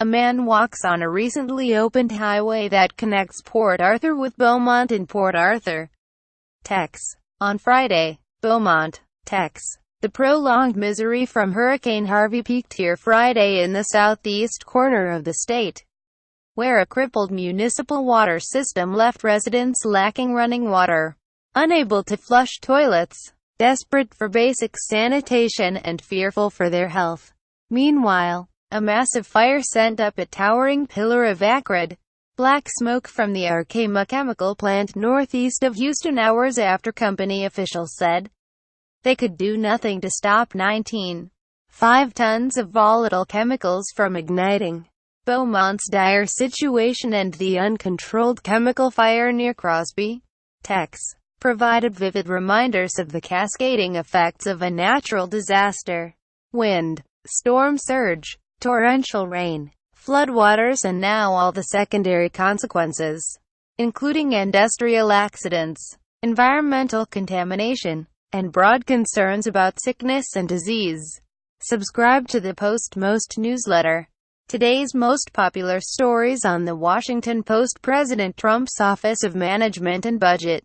A man walks on a recently opened highway that connects Port Arthur with Beaumont in Port Arthur, Texas. On Friday, Beaumont, Texas. The prolonged misery from Hurricane Harvey peaked here Friday in the southeast corner of the state, where a crippled municipal water system left residents lacking running water, unable to flush toilets, desperate for basic sanitation, and fearful for their health. Meanwhile, a massive fire sent up a towering pillar of acrid, black smoke from the Arkema chemical plant northeast of Houston hours after company officials said they could do nothing to stop 19.5 tons of volatile chemicals from igniting. Beaumont's dire situation and the uncontrolled chemical fire near Crosby, Texas, provided vivid reminders of the cascading effects of a natural disaster. Wind, storm surge, torrential rain, floodwaters, and now all the secondary consequences, including industrial accidents, environmental contamination, and broad concerns about sickness and disease. Subscribe to the Post-Most newsletter. Today's most popular stories on the Washington Post. President Trump's Office of Management and Budget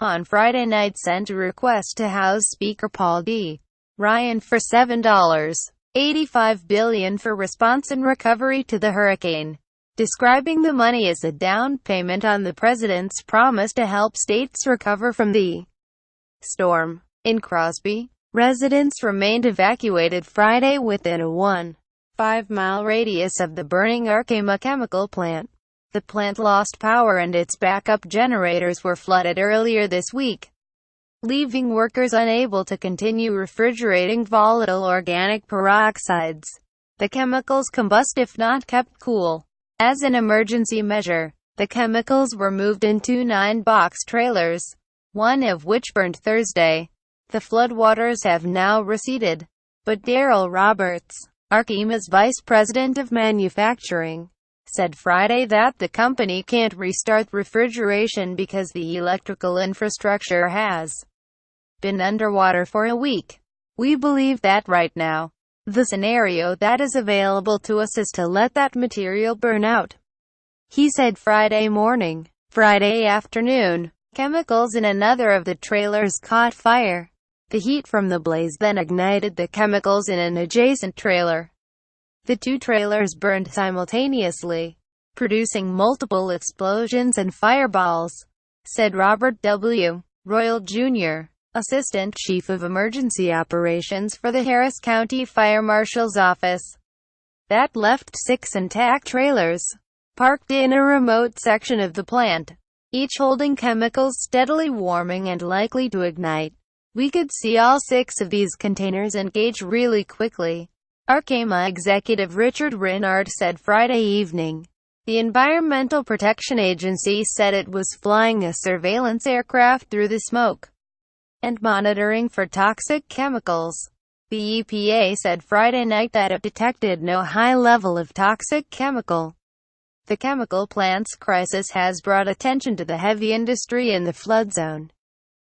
on Friday night sent a request to House Speaker Paul D. Ryan for $7.85 billion for response and recovery to the hurricane, describing the money as a down payment on the president's promise to help states recover from the storm. In Crosby, residents remained evacuated Friday within a 1.5-mile radius of the burning Arkema chemical plant. The plant lost power and its backup generators were flooded earlier this week, leaving workers unable to continue refrigerating volatile organic peroxides. The chemicals combust if not kept cool. As an emergency measure, the chemicals were moved in 2 9-box trailers, one of which burned Thursday. The floodwaters have now receded, but Daryl Roberts, Arkema's vice president of manufacturing, said Friday that the company can't restart refrigeration because the electrical infrastructure has been underwater for a week. We believe that right now, the scenario that is available to us is to let that material burn out, he said Friday morning. Friday afternoon, chemicals in another of the trailers caught fire. The heat from the blaze then ignited the chemicals in an adjacent trailer. The 2 trailers burned simultaneously, producing multiple explosions and fireballs, said Robert W. Royal Jr., Assistant Chief of Emergency Operations for the Harris County Fire Marshal's Office. That left 6 intact trailers, parked in a remote section of the plant, each holding chemicals steadily warming and likely to ignite. We could see all 6 of these containers engage really quickly, Arkema executive Richard Rinnard said Friday evening. The Environmental Protection Agency said it was flying a surveillance aircraft through the smoke and monitoring for toxic chemicals. The EPA said Friday night that it detected no high level of toxic chemical. The chemical plant's crisis has brought attention to the heavy industry in the flood zone,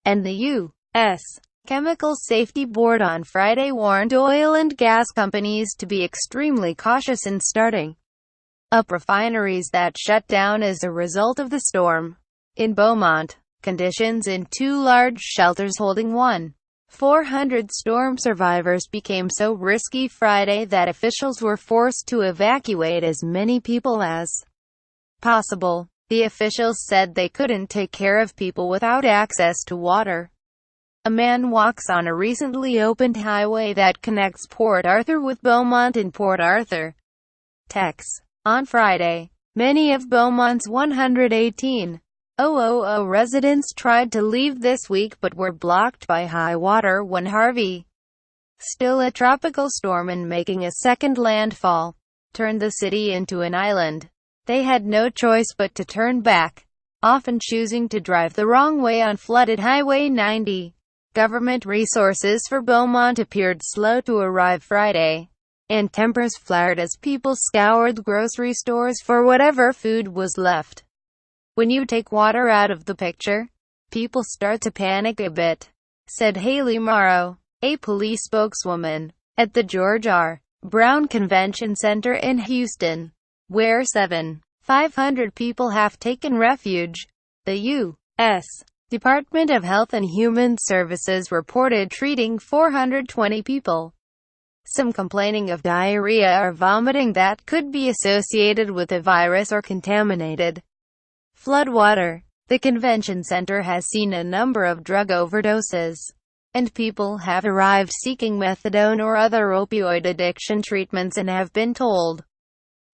and the U.S. Chemical Safety Board on Friday warned oil and gas companies to be extremely cautious in starting up refineries that shut down as a result of the storm. In Beaumont, conditions in 2 large shelters holding 1,400 storm survivors became so risky Friday that officials were forced to evacuate as many people as possible. The officials said they couldn't take care of people without access to water. A man walks on a recently opened highway that connects Port Arthur with Beaumont in Port Arthur, Texas. On Friday, many of Beaumont's 118,000 residents tried to leave this week but were blocked by high water when Harvey, still a tropical storm and making a second landfall, turned the city into an island. They had no choice but to turn back, often choosing to drive the wrong way on flooded Highway 90. Government resources for Beaumont appeared slow to arrive Friday, and tempers flared as people scoured grocery stores for whatever food was left. When you take water out of the picture, people start to panic a bit, said Haley Morrow, a police spokeswoman at the George R. Brown Convention Center in Houston, where 7,500 people have taken refuge. The U.S. Department of Health and Human Services reported treating 420 people, some complaining of diarrhea or vomiting that could be associated with a virus or contaminated floodwater. The convention center has seen a number of drug overdoses, and people have arrived seeking methadone or other opioid addiction treatments and have been told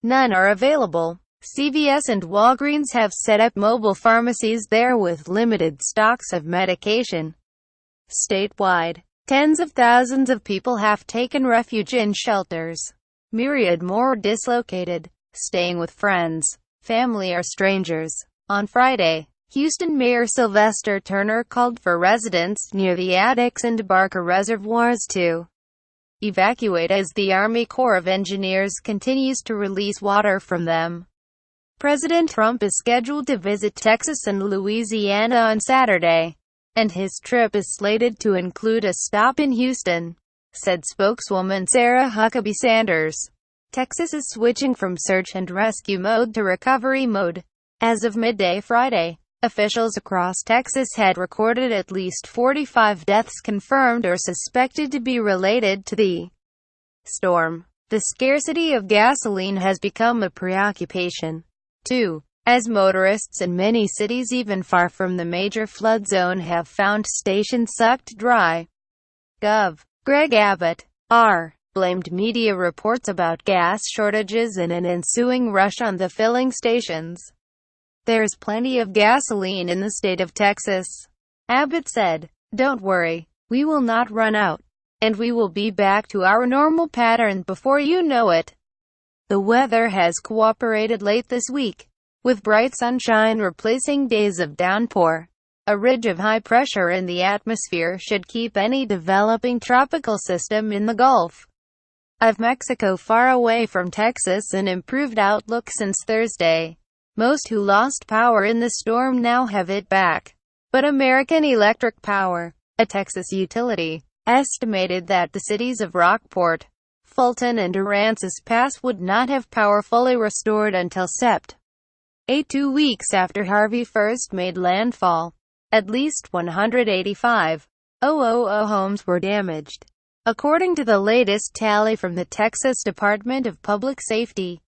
none are available. CVS and Walgreens have set up mobile pharmacies there with limited stocks of medication. Statewide, tens of thousands of people have taken refuge in shelters. Myriad more dislocated, staying with friends, family or strangers. On Friday, Houston Mayor Sylvester Turner called for residents near the Addicks and Barker reservoirs to evacuate as the Army Corps of Engineers continues to release water from them. President Trump is scheduled to visit Texas and Louisiana on Saturday, and his trip is slated to include a stop in Houston, said spokeswoman Sarah Huckabee Sanders. Texas is switching from search and rescue mode to recovery mode. As of midday Friday, officials across Texas had recorded at least 45 deaths confirmed or suspected to be related to the storm. The scarcity of gasoline has become a preoccupation, too, as motorists in many cities even far from the major flood zone have found stations sucked dry. Gov. Greg Abbott, R., blamed media reports about gas shortages and an ensuing rush on the filling stations. There's plenty of gasoline in the state of Texas, Abbott said. Don't worry, we will not run out, and we will be back to our normal pattern before you know it. The weather has cooperated late this week, with bright sunshine replacing days of downpour. A ridge of high pressure in the atmosphere should keep any developing tropical system in the Gulf of Mexico far away from Texas, an improved outlook since Thursday. Most who lost power in the storm now have it back. But American Electric Power, a Texas utility, estimated that the cities of Rockport, Fulton and Aransas Pass would not have power fully restored until Sept. 2 weeks after Harvey first made landfall. At least 185,000 homes were damaged, according to the latest tally from the Texas Department of Public Safety.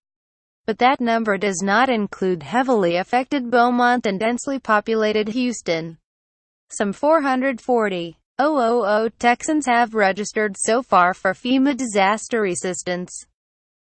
But that number does not include heavily affected Beaumont and densely populated Houston. Some 440,000 Texans have registered so far for FEMA disaster assistance,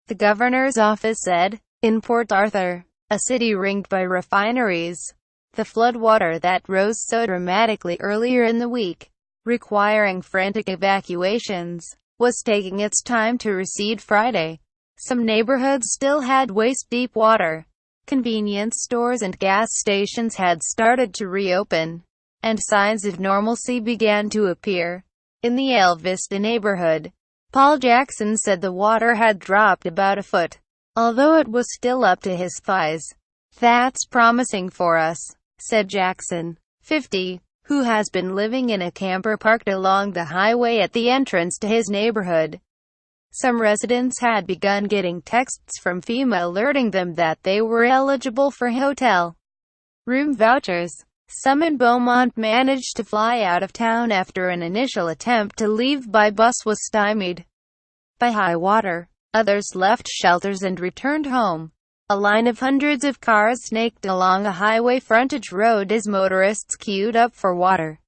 the governor's office said. In Port Arthur, a city ringed by refineries, the floodwater that rose so dramatically earlier in the week, requiring frantic evacuations, was taking its time to recede Friday. Some neighborhoods still had waist-deep water. Convenience stores and gas stations had started to reopen, and signs of normalcy began to appear. In the El Vista neighborhood, Paul Jackson said the water had dropped about a foot, although it was still up to his thighs. That's promising for us, said Jackson, 50, who has been living in a camper parked along the highway at the entrance to his neighborhood. Some residents had begun getting texts from FEMA alerting them that they were eligible for hotel room vouchers. Some in Beaumont managed to fly out of town after an initial attempt to leave by bus was stymied by high water. Others left shelters and returned home. A line of hundreds of cars snaked along a highway frontage road as motorists queued up for water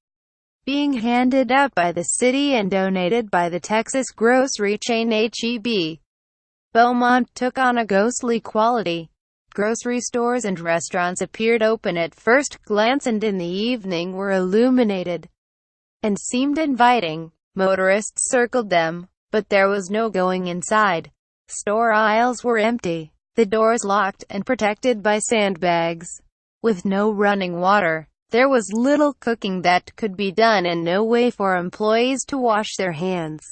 being handed out by the city and donated by the Texas grocery chain H-E-B. Beaumont took on a ghostly quality. Grocery stores and restaurants appeared open at first glance and in the evening were illuminated and seemed inviting. Motorists circled them, but there was no going inside. Store aisles were empty, the doors locked and protected by sandbags. With no running water, there was little cooking that could be done and no way for employees to wash their hands.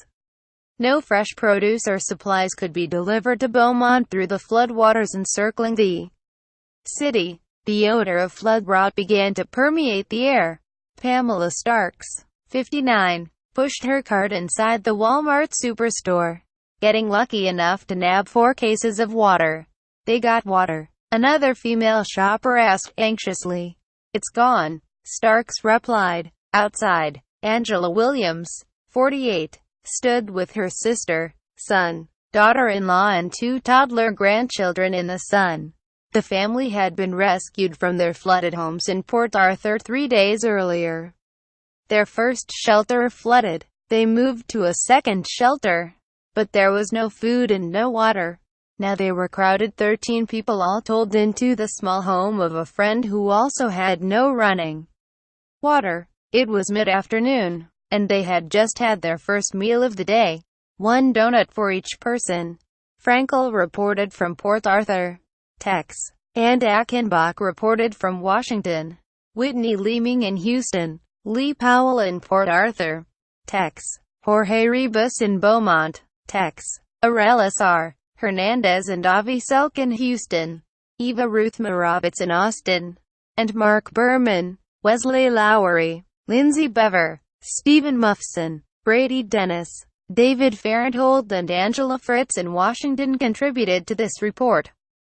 No fresh produce or supplies could be delivered to Beaumont through the floodwaters encircling the city. The odor of flood rot began to permeate the air. Pamela Starks, 59, pushed her cart inside the Walmart superstore. getting lucky enough to nab 4 cases of water. They got water. Another female shopper asked anxiously. It's gone, Starks replied. Outside, Angela Williams, 48, stood with her sister, son, daughter-in-law and 2 toddler grandchildren in the sun. The family had been rescued from their flooded homes in Port Arthur 3 days earlier. Their first shelter flooded. They moved to a second shelter, but there was no food and no water. Now they were crowded 13 people all told into the small home of a friend who also had no running water. It was mid-afternoon, and they had just had their first meal of the day. 1 donut for each person. Frankel reported from Port Arthur, Tex. And Achenbach reported from Washington. Whitney Leeming in Houston. Lee Powell in Port Arthur, Tex. Jorge Rebus in Beaumont, Tex. Arelis R. Hernandez and Avi Selk in Houston. Eva Ruth Moravitz in Austin. And Mark Berman, Wesley Lowery, Lindsay Bever, Stephen Muffson, Brady Dennis, David Farenthold and Angela Fritz in Washington contributed to this report.